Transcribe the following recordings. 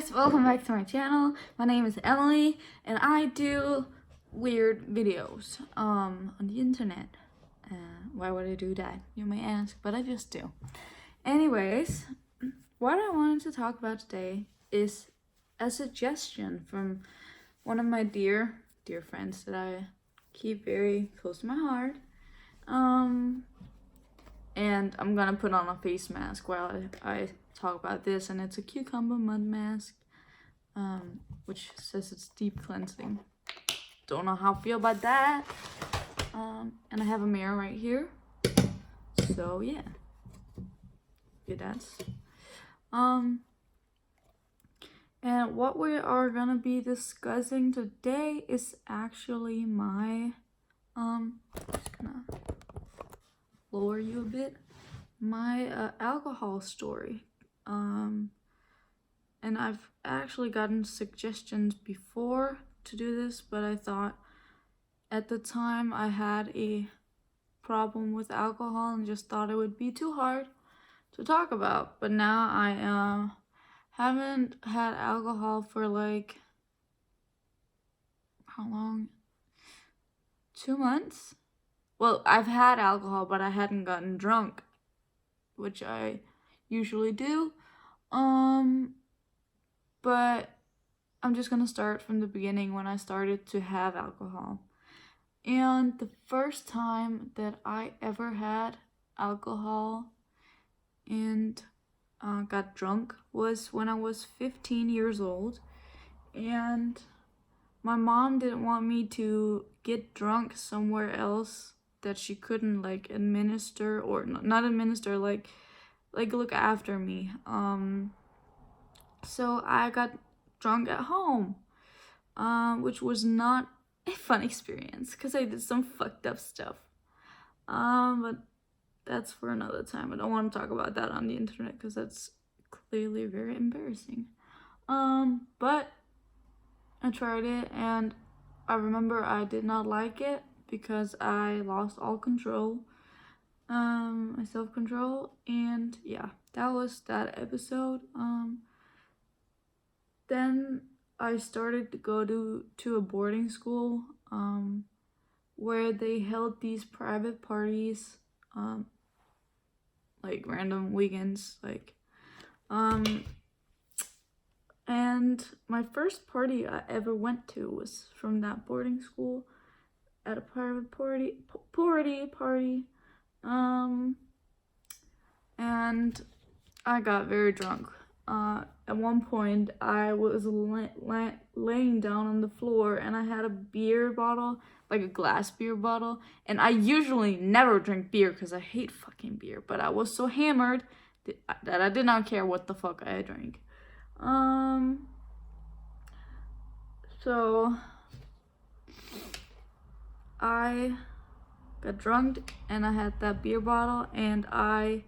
guys, welcome back to my channel. My name is Emily and I do weird videos on the internet. Why would I do that, you may ask, but I just do. Anyways, what I wanted to talk about today is a suggestion from one of my dear friends that I keep very close to my heart. And I'm gonna put on a face mask while I talk about this, and it's a cucumber mud mask, which says it's deep cleansing. Don't know how I feel about that. And I have a mirror right here. So yeah. Okay, that's and what we are gonna be discussing today is actually my just gonna lower you a bit, my alcohol story. And I've actually gotten suggestions before to do this, but I thought at the time I had a problem with alcohol and just thought it would be too hard to talk about. But now I haven't had alcohol for like, how long? 2 months? Well, I've had alcohol, but I hadn't gotten drunk, which I usually do. But I'm just gonna start from the beginning when I started to have alcohol. And the first time that I ever had alcohol and got drunk was when I was 15 years old. And my mom didn't want me to get drunk somewhere else that she couldn't like administer, or not administer, like look after me. So I got drunk at home, which was not a fun experience because I did some fucked up stuff. But that's for another time. I don't want to talk about that on the internet because that's clearly very embarrassing. But I tried it and I remember I did not like it because I lost all control, my self-control, and yeah, that was that episode. Then I started to go to a boarding school, where they held these private parties, like random weekends, like, and my first party I ever went to was from that boarding school at a private party, and I got very drunk. At one point, I was laying down on the floor and I had a beer bottle, like a glass beer bottle. And I usually never drink beer because I hate fucking beer. But I was so hammered that I did not care what the fuck I drank. So I got drunk and I had that beer bottle and I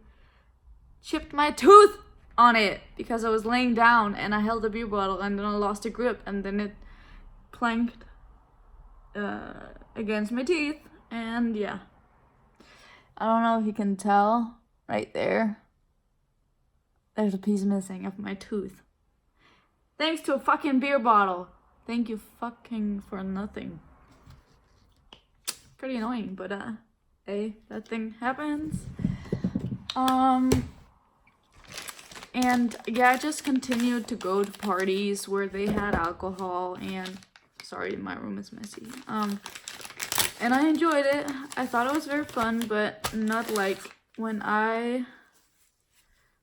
chipped my tooth on it because I was laying down and I held the beer bottle and then I lost a grip and then it clanked against my teeth, and yeah. I don't know if you can tell right there. There's a piece missing of my tooth. Thanks to a fucking beer bottle. Thank you fucking for nothing. Pretty annoying, but hey, that thing happens. And yeah, I just continued to go to parties where they had alcohol, and sorry, my room is messy. And I enjoyed it. I thought it was very fun, but not like when I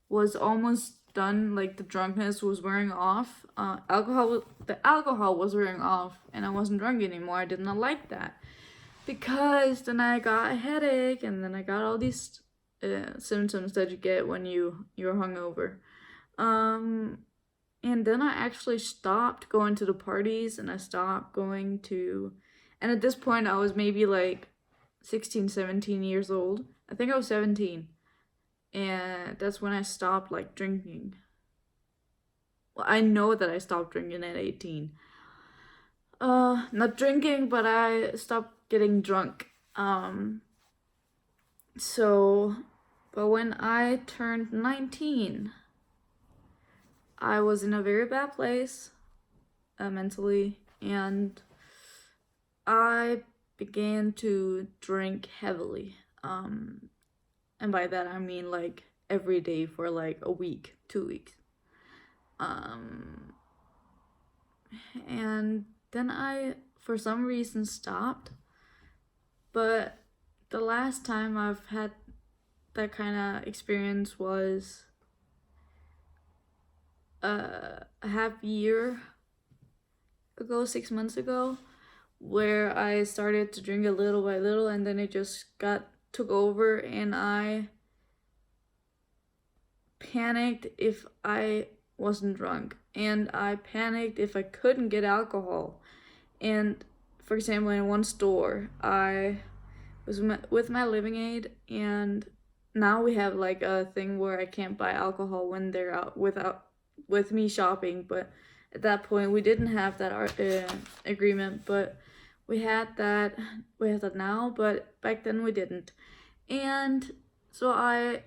was almost done, like the drunkenness was wearing off. The alcohol was wearing off, and I wasn't drunk anymore. I did not like that because then I got a headache, and then I got all these symptoms that you get when you're hungover. And then I actually stopped going to the parties, and I stopped going to, and at this point I was maybe like 16, 17 years old. I think I was 17. And that's when I stopped like drinking. Well, I know that I stopped drinking at 18. Not drinking, but I stopped getting drunk. But when I turned 19, I was in a very bad place mentally, and I began to drink heavily. And by that I mean like every day for like a week, 2 weeks. And then I, for some reason, stopped. But the last time I've had that kind of experience was a half year ago, 6 months ago, where I started to drink a little by little, and then it just took over, and I panicked if I wasn't drunk, and I panicked if I couldn't get alcohol. And for example, in one store, I was with my living aid, and now we have like a thing where I can't buy alcohol when they're out with me shopping. But at that point, we didn't have that agreement, but we have that now. But back then we didn't, and so I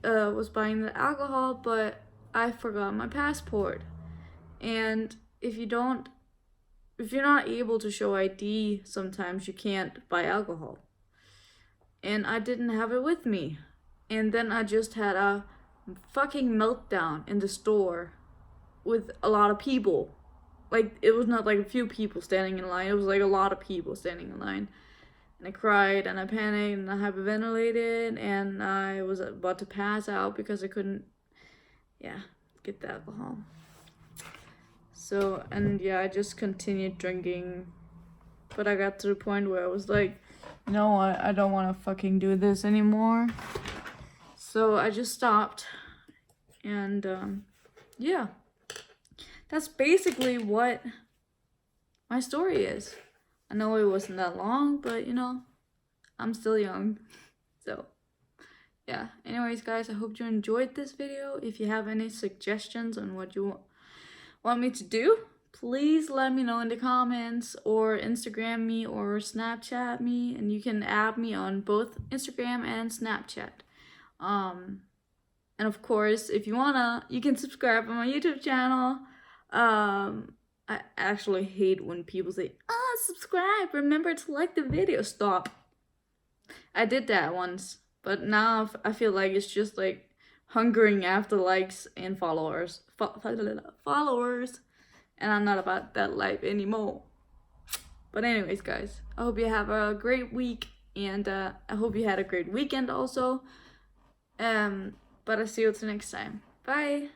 was buying the alcohol, but I forgot my passport. And if you're not able to show ID, sometimes you can't buy alcohol. And I didn't have it with me. And then I just had a fucking meltdown in the store with a lot of people. Like, it was not like a few people standing in line, it was like a lot of people standing in line. And I cried, and I panicked, and I hyperventilated, and I was about to pass out because I couldn't, get the alcohol. So, and I just continued drinking, but I got to the point where I was like, you know what, I don't want to fucking do this anymore. So I just stopped, and that's basically what my story is. I know it wasn't that long, but I'm still young. So anyways guys, I hope you enjoyed this video. If you have any suggestions on what you want me to do, please let me know in the comments, or Instagram me or Snapchat me, and you can add me on both Instagram and Snapchat. And of course, if you wanna, you can subscribe on my YouTube channel. I actually hate when people say, subscribe, remember to like the video. Stop. I did that once, but now I feel like it's just like hungering after likes and followers, and I'm not about that life anymore. But anyways guys, I hope you have a great week, and I hope you had a great weekend also. But I'll see you till next time. Bye.